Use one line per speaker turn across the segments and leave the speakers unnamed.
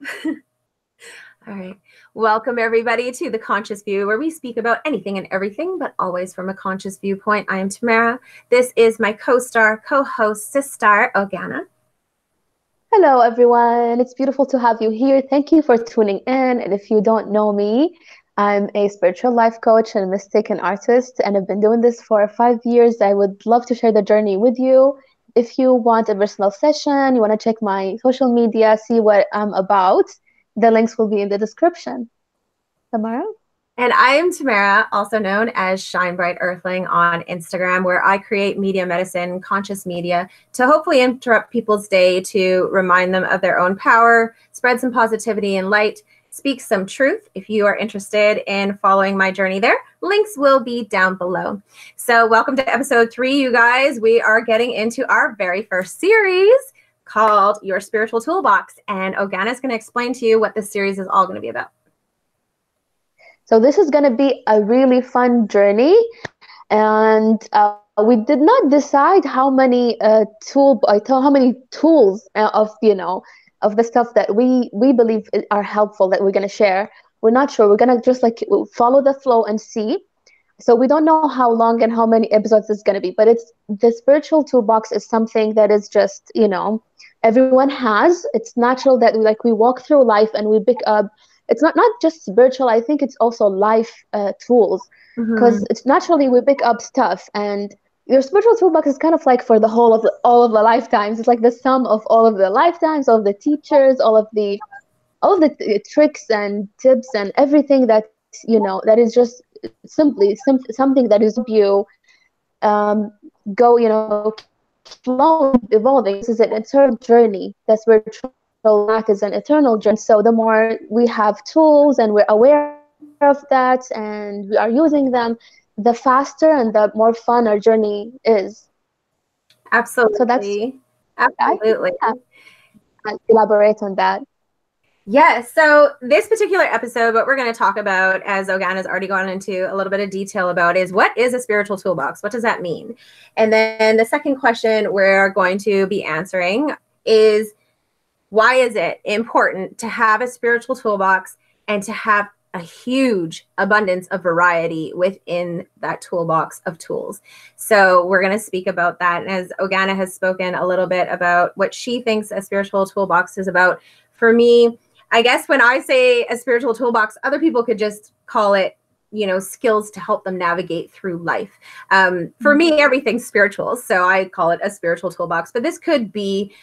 All right. Welcome, everybody, to The Conscious View, where we speak about anything and everything, but always from a conscious viewpoint. I am Tamara. This is my co-star, co-host, sister, Ogana.
Hello, everyone. It's beautiful to have you here. Thank you for tuning in. And if you don't know me, I'm a spiritual life coach and mystic and artist, and I've been doing this for 5 years. I would love to share the journey with you. If you want a personal session, you want to check my social media, see what I'm about, the links will be in the description. Tamara?
And I am Tamara, also known as Shine Bright Earthling on Instagram, where I create media medicine, conscious media, to hopefully interrupt people's day, to remind them of their own power, spread some positivity and light, speak some truth. If you are interested in following my journey there, links will be down below. So welcome to episode 3, you guys. We are getting into our very first series called Your Spiritual Toolbox. And Ogana is going to explain to you what this series is all going to be about.
So this is going to be a really fun journey, and we did not decide how many how many tools of the stuff that we believe are helpful that we're going to share. We're not sure. We're going to just like follow the flow and see. So we don't know how long and how many episodes it's going to be, but it's the spiritual toolbox is something that is just, everyone has. It's natural that we walk through life and we pick up. It's not just spiritual. I think it's also life tools, because it's naturally we pick up stuff, and your spiritual toolbox is kind of like for the whole of all of the lifetimes. It's like the sum of all of the lifetimes, all of the teachers, all of the tricks and tips and everything that that is just simply something that is you go flowing, evolving. This is an eternal journey. The spiritual path is an eternal journey. So the more we have tools and we're aware of that and we are using them, the faster and the more fun our journey is.
Absolutely.
So that's
absolutely.
I'll elaborate on that.
Yeah, so this particular episode, what we're going to talk about, as Ogana's already gone into a little bit of detail about, is what is a spiritual toolbox? What does that mean? And then the second question we're going to be answering is, why is it important to have a spiritual toolbox and to have a huge abundance of variety within that toolbox of tools? So we're going to speak about that. And as Ogana has spoken a little bit about what she thinks a spiritual toolbox is about, for me, I guess when I say a spiritual toolbox, other people could just call it, skills to help them navigate through life. For me, everything's spiritual, so I call it a spiritual toolbox. But this could be,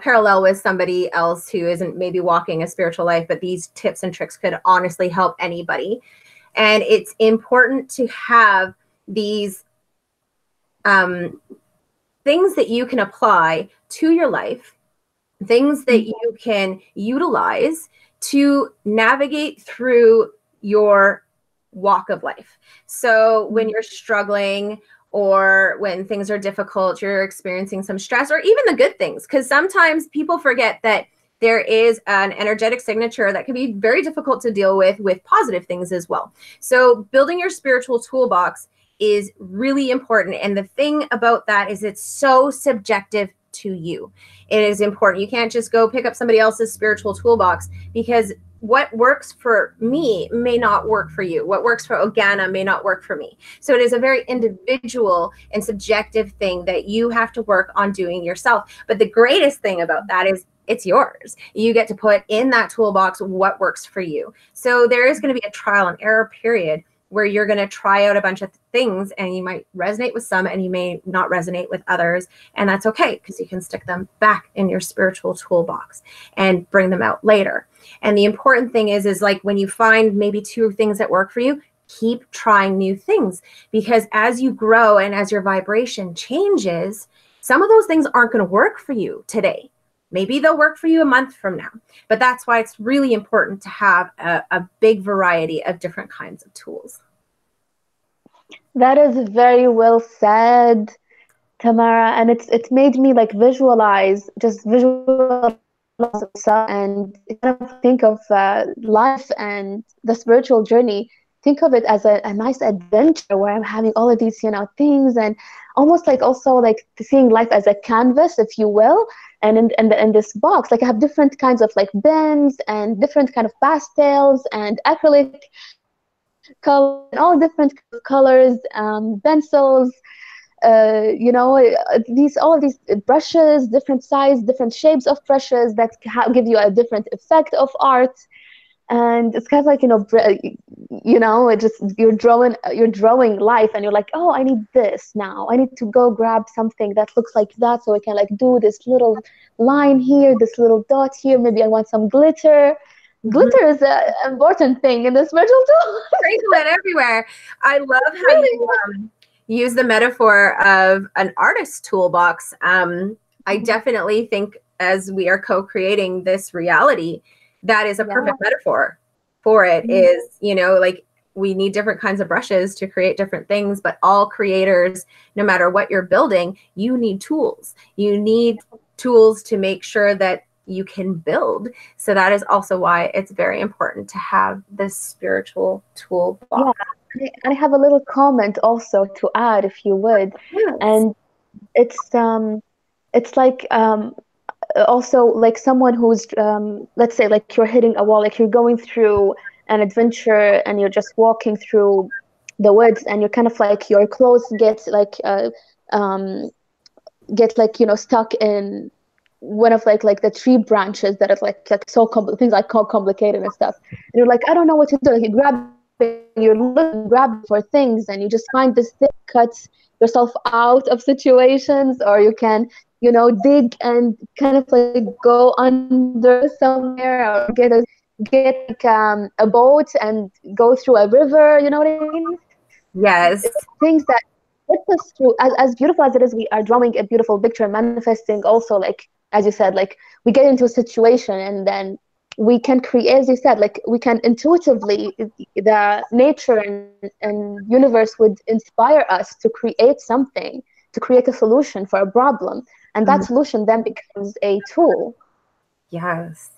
parallel with somebody else who isn't maybe walking a spiritual life, but these tips and tricks could honestly help anybody. And it's important to have these things that you can apply to your life, things that you can utilize to navigate through your walk of life. So when you're struggling, or when things are difficult, you're experiencing some stress, or even the good things, because sometimes people forget that there is an energetic signature that can be very difficult to deal with positive things as well. So building your spiritual toolbox is really important. And the thing about that is it's so subjective to you. It is important. You can't just go pick up somebody else's spiritual toolbox, because what works for me may not work for you. What works for Ogana may not work for me. So it is a very individual and subjective thing that you have to work on doing yourself. But the greatest thing about that is it's yours. You get to put in that toolbox what works for you. So there is going to be a trial and error period where you're going to try out a bunch of things, and you might resonate with some and you may not resonate with others. And that's okay, because you can stick them back in your spiritual toolbox and bring them out later. And the important thing is like when you find maybe 2 things that work for you, keep trying new things, because as you grow and as your vibration changes, some of those things aren't going to work for you today. Maybe they'll work for you a month from now. But that's why it's really important to have a big variety of different kinds of tools.
That is very well said, Tamara, and it's made me like visualize and kind of think of life and the spiritual journey. Think of it as a nice adventure where I'm having all of these things, and almost like also like seeing life as a canvas, if you will. in this box, like I have different kinds of like bins and different kind of pastels and acrylic colors and all different kinds of colors, pencils, these all of these brushes, different size, different shapes of brushes that give you a different effect of art. And it's kind of like, it just you're drawing life, and you're like, oh, I need this now. I need to go grab something that looks like that, so I can like do this little line here, this little dot here. Maybe I want some glitter. Glitter is an important thing in the spiritual tool.
Sprinkle it everywhere. I love how
Really?
you use the metaphor of an artist toolbox. I definitely think as we are co-creating this reality, that is a perfect metaphor for it. Is, like, we need different kinds of brushes to create different things, but all creators, no matter what you're building, you need tools. You need tools to make sure that you can build. So that is also why it's very important to have this spiritual toolbox.
Yeah, and I have a little comment also to add, if you would.
Yes.
And it's like also like someone who's let's say like you're hitting a wall, like you're going through an adventure and you're just walking through the woods, and you're kind of like your clothes um stuck in one of like the tree branches that is like so things like complicated and stuff, and you're like, I don't know what to do. Like you're looking, grabbing for things, and you just find this thing, cuts yourself out of situations, or you can dig and kind of like go under somewhere, or get like a boat and go through a river. You know what I mean?
Yes.
Things that get us through. As beautiful as it is, we are drawing a beautiful picture, manifesting also, like as you said, like we get into a situation and then we can create, as you said, like we can intuitively, the nature and universe would inspire us to create something, to create a solution for a problem, and that solution then becomes a tool.
Yes,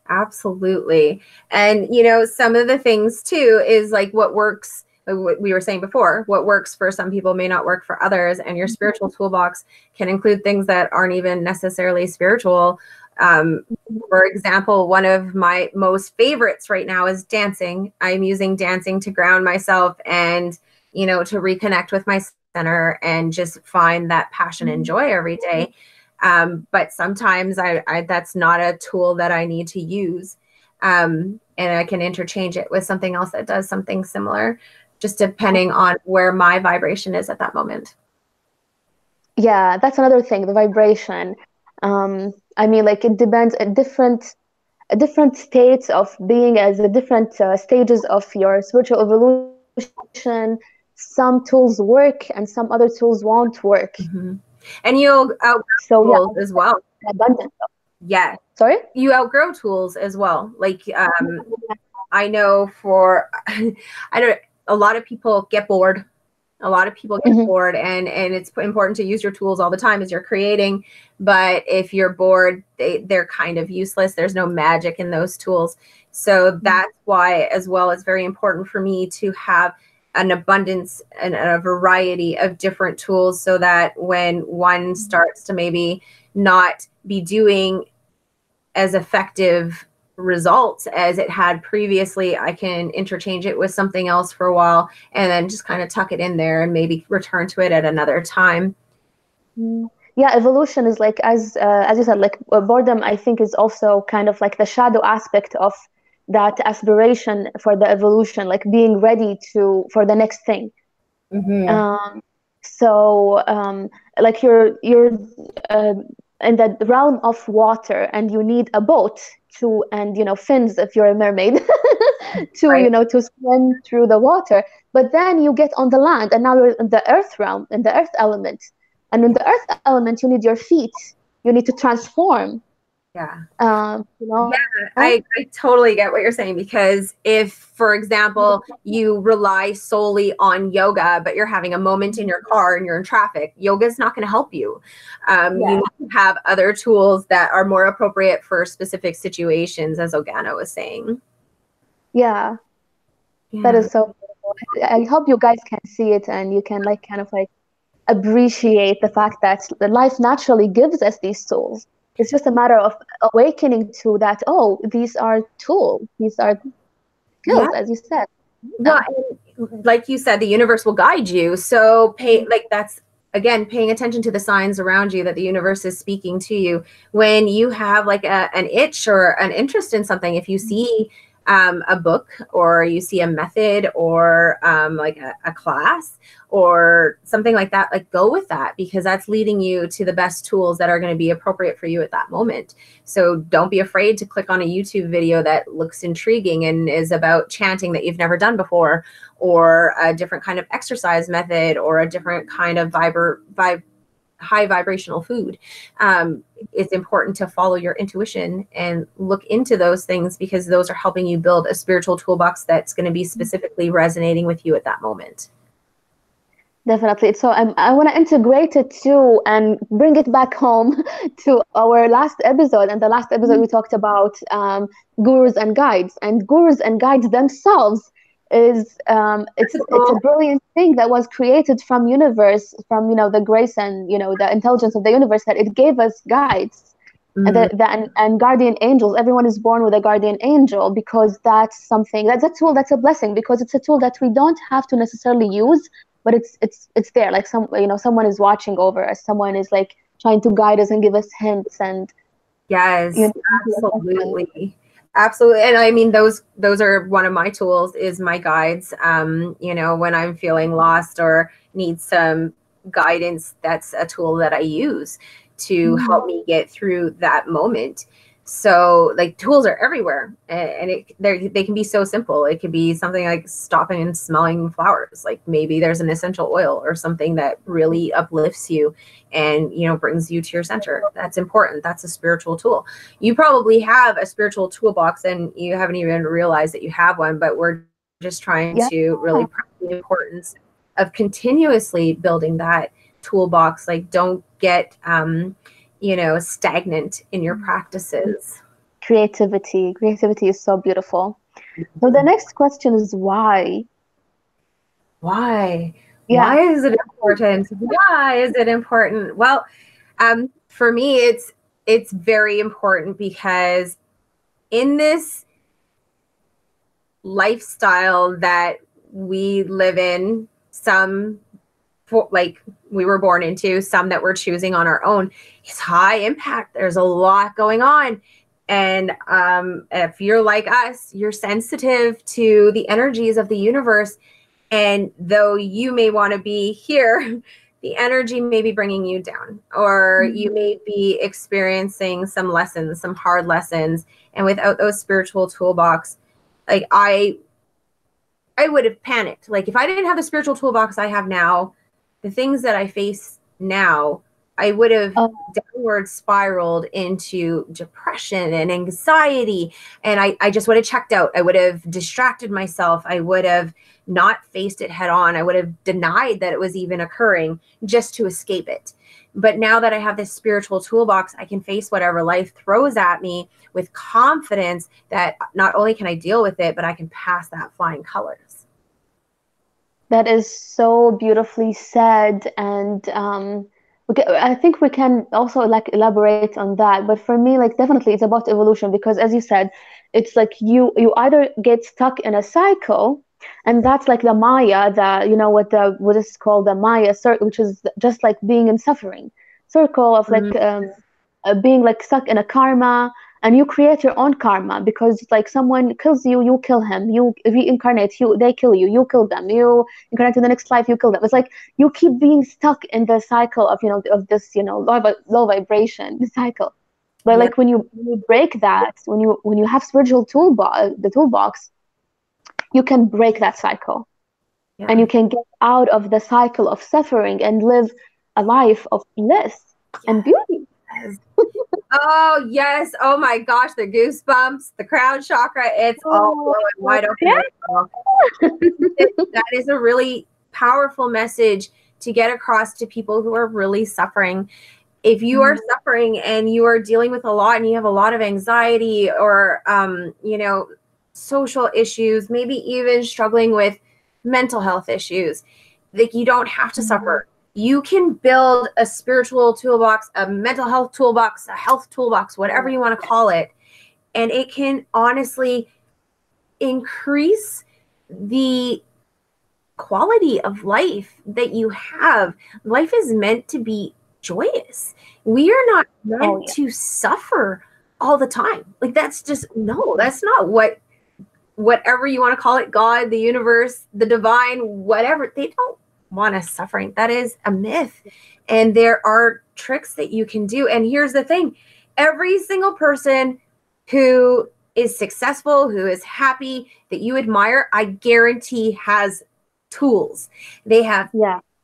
absolutely. And, some of the things too is like what works, what we were saying before, what works for some people may not work for others. And your spiritual toolbox can include things that aren't even necessarily spiritual. For example, one of my most favorites right now is dancing. I'm using dancing to ground myself and, to reconnect with my center and just find that passion and joy every day. But sometimes I that's not a tool that I need to use. And I can interchange it with something else that does something similar, just depending on where my vibration is at that moment.
Yeah, that's another thing, the vibration. I mean, like it depends at different states of being, as the different stages of your spiritual evolution. Some tools work and some other tools won't work.
And you'll outgrow tools as well.
Abundance.
Yeah.
Sorry?
You outgrow tools as well. Like I know a lot of people get bored. A lot of people get bored, and it's important to use your tools all the time as you're creating. But if you're bored, they're kind of useless. There's no magic in those tools. So that's why, as well, it's very important for me to have an abundance and a variety of different tools, so that when one starts to maybe not be doing as effective results as it had previously, I can interchange it with something else for a while and then just kind of tuck it in there and maybe return to it at another time.
Yeah, evolution is like, as you said, like boredom, I think, is also kind of like the shadow aspect of that aspiration for the evolution, like being ready for the next thing. Like you're in the realm of water, and you need a boat and fins if you're a mermaid to swim through the water. But then you get on the land, and now you're in the earth realm, in the earth element. And in the earth element, you need your feet. You need to transform.
Yeah.
Yeah,
I totally get what you're saying, because if, for example, you rely solely on yoga, but you're having a moment in your car and you're in traffic, yoga is not going to help you. You need to have other tools that are more appropriate for specific situations, as Ogana was saying.
Yeah. That is so beautiful. I hope you guys can see it, and you can kind of like appreciate the fact that the life naturally gives us these tools. It's just a matter of awakening to that. Oh, these are tools. These are
Yeah.
skills, as you said.
Well,
Yeah.
and like you said, the universe will guide you. So pay, like, that's again paying attention to the signs around you that the universe is speaking to you. When you have like an itch or an interest in something, if you see a book or you see a method or like a class or something like that, like go with that, because that's leading you to the best tools that are going to be appropriate for you at that moment. So don't be afraid to click on a YouTube video that looks intriguing and is about chanting that you've never done before, or a different kind of exercise method, or a different kind of high vibrational food. It's important to follow your intuition and look into those things, because those are helping you build a spiritual toolbox that's going to be specifically resonating with you at that moment.
Definitely. So I want to integrate it too and bring it back home to our last episode. And the last episode we talked about gurus and guides. And gurus and guides themselves is it's a brilliant thing that was created from universe, from the grace and the intelligence of the universe, that it gave us guides. And guardian angels. Everyone is born with a guardian angel, because that's something, that's a tool, that's a blessing, because it's a tool that we don't have to necessarily use, but it's there, like someone is watching over us, someone is like trying to guide us and give us hints. And
yes, absolutely. And I mean, those are one of my tools, is my guides. When I'm feeling lost or need some guidance, that's a tool that I use to help me get through that moment. So like, tools are everywhere, and they can be so simple. It could be something like stopping and smelling flowers. Like, maybe there's an essential oil or something that really uplifts you and brings you to your center. That's important. That's a spiritual tool. You probably have a spiritual toolbox and you haven't even realized that you have one, but we're just trying to really press the importance of continuously building that toolbox. Like, don't get stagnant in your practices.
Creativity is so beautiful. So the next question is why.
Why is it important? Why is it important? Well, for me, it's very important, because in this lifestyle that we live in, some like we were born into, some that we're choosing on our own, is high impact. There's a lot going on. And if you're like us, you're sensitive to the energies of the universe. And though you may want to be here, the energy may be bringing you down, or you may be experiencing some lessons, some hard lessons. And without those spiritual toolbox, like I would have panicked. Like, if I didn't have the spiritual toolbox I have now, the things that I face now, I would have downward spiraled into depression and anxiety. And I just would have checked out. I would have distracted myself. I would have not faced it head on. I would have denied that it was even occurring just to escape it. But now that I have this spiritual toolbox, I can face whatever life throws at me with confidence that not only can I deal with it, but I can pass that flying colors.
That is so beautifully said. And I think we can also like elaborate on that. But for me, like, definitely it's about evolution, because as you said, it's like you either get stuck in a cycle, and that's like the Maya, what is called the Maya circle, which is just like being in suffering circle of like being like stuck in a karma. And you create your own karma, because like someone kills you, you kill him, you reincarnate, they kill you, you kill them, you incarnate in the next life, you kill them. It's like you keep being stuck in the cycle of of this low vibration cycle. But like when you break that, when you have spiritual toolbox, you can break that cycle, and you can get out of the cycle of suffering and live a life of bliss and beauty.
Oh, yes. Oh, my gosh. The goosebumps, the crown chakra, it's all blowing wide open. Yeah. That is a really powerful message to get across to people who are really suffering. If you are suffering and you are dealing with a lot and you have a lot of anxiety or, social issues, maybe even struggling with mental health issues, like, you don't have to suffer. you can build a spiritual toolbox, a mental health toolbox, a health toolbox, whatever you want to call it. And it can honestly increase the quality of life that you have. Life is meant to be joyous. We are not meant to suffer all the time. Like, that's just, no, that's not whatever you want to call it, God, the universe, the divine, whatever, they don't want us suffering. That is a myth. And there are tricks that you can do. And here's the thing, every single person who is successful, who is happy, that you admire, I guarantee has tools. They have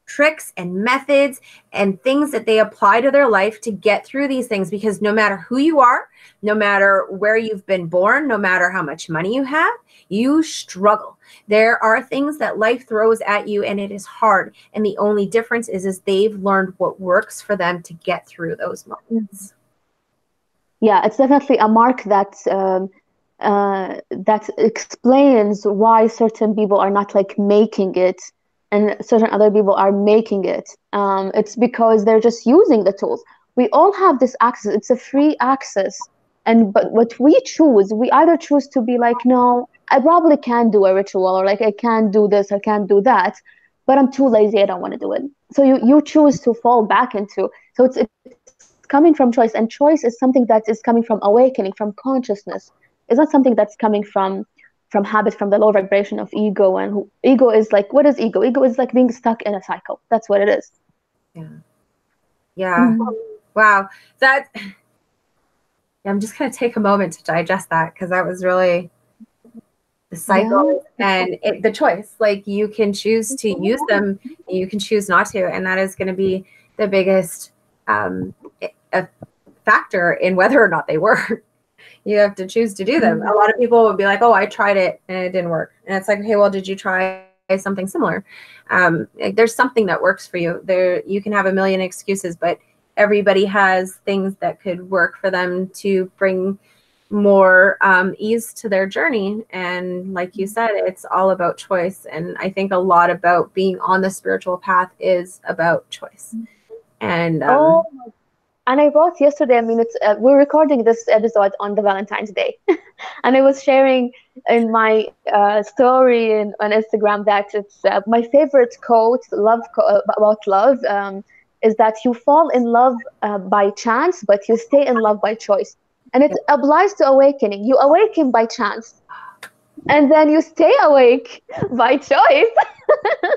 tricks and methods and things that they apply to their life to get through these things, because no matter who you are, no matter where you've been born, no matter how much money you have, you struggle. There are things that life throws at you and it is hard. And the only difference is they've learned what works for them to get through those moments.
Yeah, it's definitely a mark that explains why certain people are not like making it and certain other people are making it. It's because they're just using the tools. We all have this access. It's a free access. But what we choose, we either choose to be like, no, I probably can't do a ritual, or like I can't do this, I can't do that, but I'm too lazy, I don't want to do it. So you choose to fall back into. So it's coming from choice, and choice is something that is coming from awakening, from consciousness. It's not something that's coming from habit, from the low vibration of ego. And ego is like, what is ego? Ego is like being stuck in a cycle. That's what it is.
Yeah. Wow. That, I'm just going to take a moment to digest that, because that was really the cycle and the choice. Like, you can choose to use them, and you can choose not to. And that is going to be the biggest factor in whether or not they work. You have to choose to do them. A lot of people would be like, oh, I tried it and it didn't work. And it's like, okay, well, did you try something similar? There's something that works for you. There, you can have a million excuses, but everybody has things that could work for them to bring more ease to their journey. And like you said, it's all about choice. And I think a lot about being on the spiritual path is about choice. And
and I wrote yesterday, I mean, it's we're recording this episode on the Valentine's Day. And I was sharing in my story on Instagram that it's my favorite quote, about love, is that you fall in love by chance, but you stay in love by choice. And it applies to awakening. You awaken by chance, and then you stay awake by choice.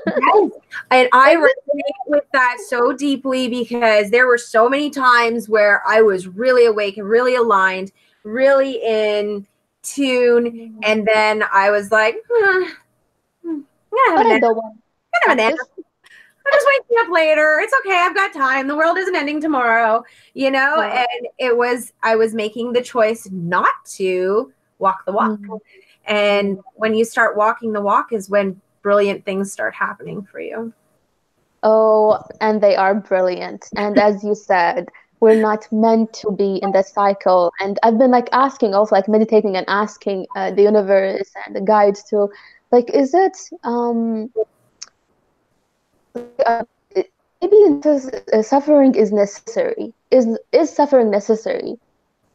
Yes. And I resonate with that so deeply, because there were so many times where I was really awake and really aligned, really in tune, and then I was like, I'm just waking up later. It's okay. I've got time. The world isn't ending tomorrow, you know? And I was making the choice not to walk the walk. And when you start walking the walk is when brilliant things start happening for you.
Oh, and they are brilliant. And as you said, we're not meant to be in that cycle. And I've been like asking, also like meditating and asking the universe and the guides to, like, is it maybe suffering is necessary? Is suffering necessary?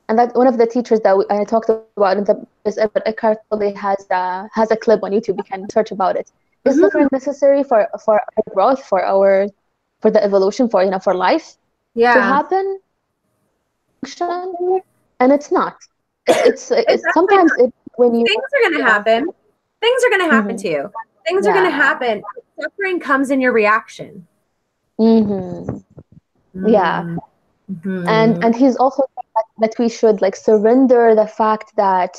And that one of the teachers that I talked about in this episode, Eckhart Tolle, has a clip on YouTube. You can search about it. Is suffering necessary for our growth, for the evolution, for life to happen? And it's not. It's sometimes when you
things are going to happen. Things are going to happen to you. Things are going to happen. Suffering comes in your reaction.
Yeah. And he's also said that we should like surrender the fact that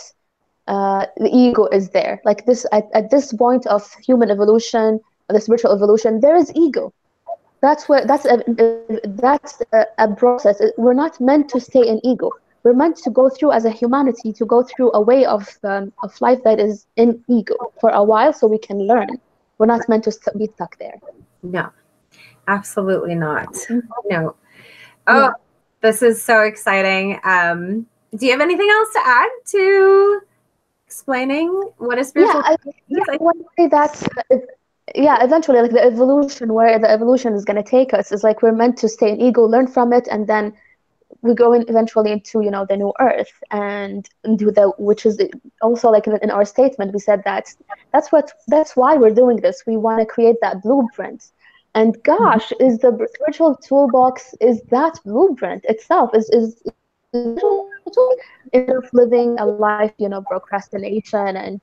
the ego is there. Like this at this point of human evolution, the spiritual evolution, there is ego. That's a process. We're not meant to stay in ego. We're meant to go through as a humanity, to go through a way of life that is in ego for a while, so we can learn. We're not meant to be stuck there.
No, absolutely not. No. Oh, this is so exciting. Do you have anything else to add to explaining what a spiritual?
I want to say that yeah, eventually, like the evolution, where the evolution is going to take us is like we're meant to stay in ego, learn from it, and then we go in eventually into, you know, the new earth, and do the, which is also like in our statement we said that that's why we're doing this. We want to create that blueprint. And gosh, is the spiritual toolbox, is that blueprint itself, is instead of living a life, you know, procrastination and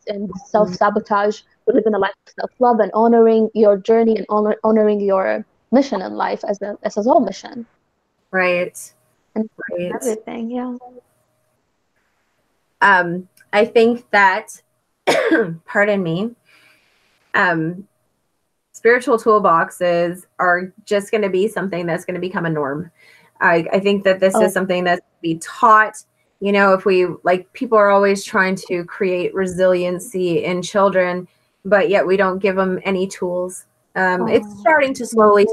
self-sabotage, we live in a life of self-love and honoring your journey and honoring your mission in life as a soul mission.
Right.
And
Right.
everything, yeah.
I think that, pardon me, spiritual toolboxes are just going to be something that's going to become a norm. I think that this is
Oh,
something that's be taught. You know, if we like, people are always trying to create resiliency in children, but yet we don't give them any tools. It's
oh,
starting to slowly,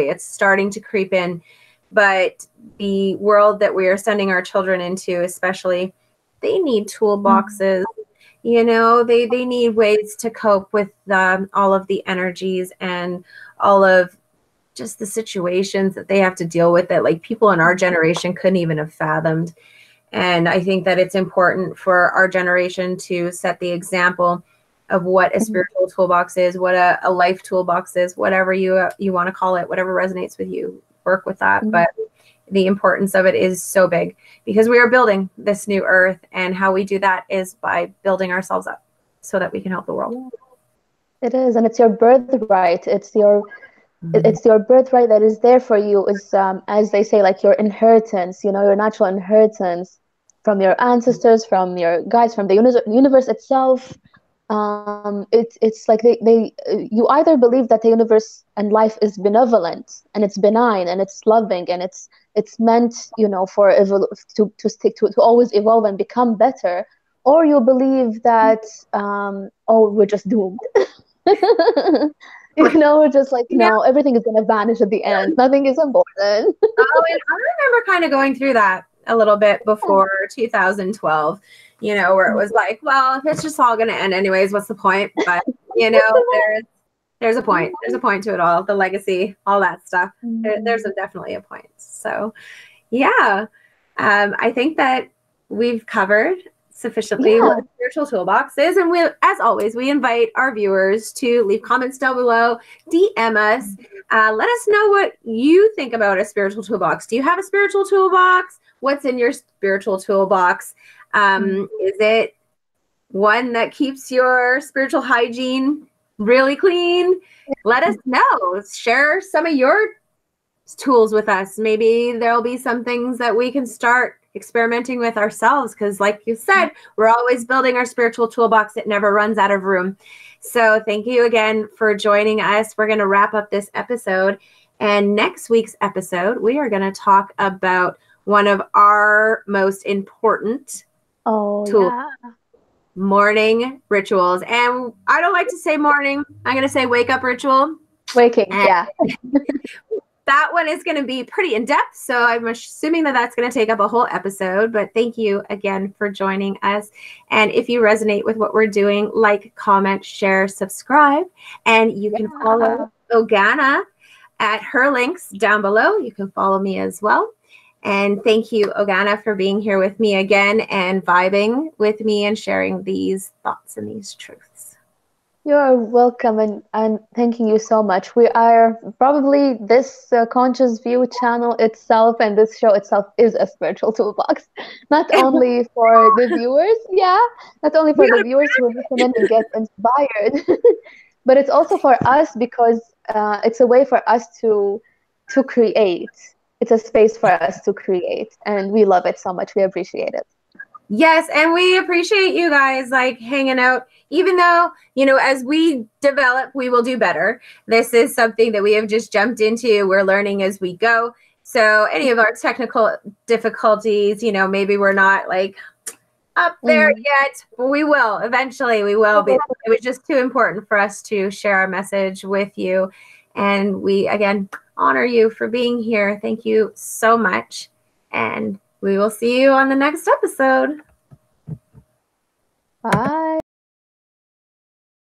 it's starting to creep in. But the world that we are sending our children into, especially, they need toolboxes. You know, they need ways to cope with all of the energies and all of just the situations that they have to deal with that like people in our generation couldn't even have fathomed. And I think that it's important for our generation to set the example of what a spiritual toolbox is, what a life toolbox is, whatever you want to call it, whatever resonates with you, work with that. But the importance of it is so big because we are building this new earth, and how we do that is by building ourselves up so that we can help the world.
it is, and it's your birthright. It's your birthright that is there for you. Is as they say, like your inheritance. You know, your natural inheritance from your ancestors, from your guides, from the universe itself. It's like you either believe that the universe and life is benevolent and it's benign and it's loving and it's meant, you know, for to stick to always evolve and become better, or you believe that oh, we're just doomed. You know, we're just like,
Yeah.
no, everything is gonna vanish at the end. Nothing is important.
Oh, and I remember kind of going through that a little bit before 2012, you know, where it was like, well, if it's just all going to end anyways, what's the point? But, you know, there's a point. There's a point to it all. The legacy, all that stuff. There's definitely a point. So, yeah, I think that we've covered sufficiently
Yeah.
what a spiritual toolbox is. And we, as always, we invite our viewers to leave comments down below, DM us, let us know what you think about a spiritual toolbox. Do you have a spiritual toolbox? What's in your spiritual toolbox? Is it one that keeps your spiritual hygiene really clean? Let us know. Share some of your tools with us. Maybe there'll be some things that we can start experimenting with ourselves, because like you said, we're always building our spiritual toolbox. It never runs out of room. So thank you again for joining us. We're going to wrap up this episode, and next week's episode we are going to talk about one of our most important tools, morning rituals. And I don't like to say morning, I'm going to say wake up ritual.
Waking, yeah.
That one is going to be pretty in depth, so I'm assuming that that's going to take up a whole episode. But thank you again for joining us. And if you resonate with what we're doing, like, comment, share, subscribe. And you can follow Ogana at her links down below. You can follow me as well. And thank you, Ogana, for being here with me again and vibing with me and sharing these thoughts and these truths.
You're welcome, and thanking you so much. We are probably this Conscious View channel itself and this show itself is a spiritual toolbox, not only for the viewers, not only for the viewers who listen in and get inspired, but it's also for us because it's a way for us to create. It's a space for us to create, and we love it so much. We appreciate it.
Yes, and we appreciate you guys like hanging out, even though, you know, as we develop, we will do better. This is something that we have just jumped into. We're learning as we go. So any of our technical difficulties, you know, maybe we're not like up there yet, but we will. Eventually we will be. It was just too important for us to share our message with you. And we, again, honor you for being here. Thank you so much. And we will see you on the next episode.
Bye.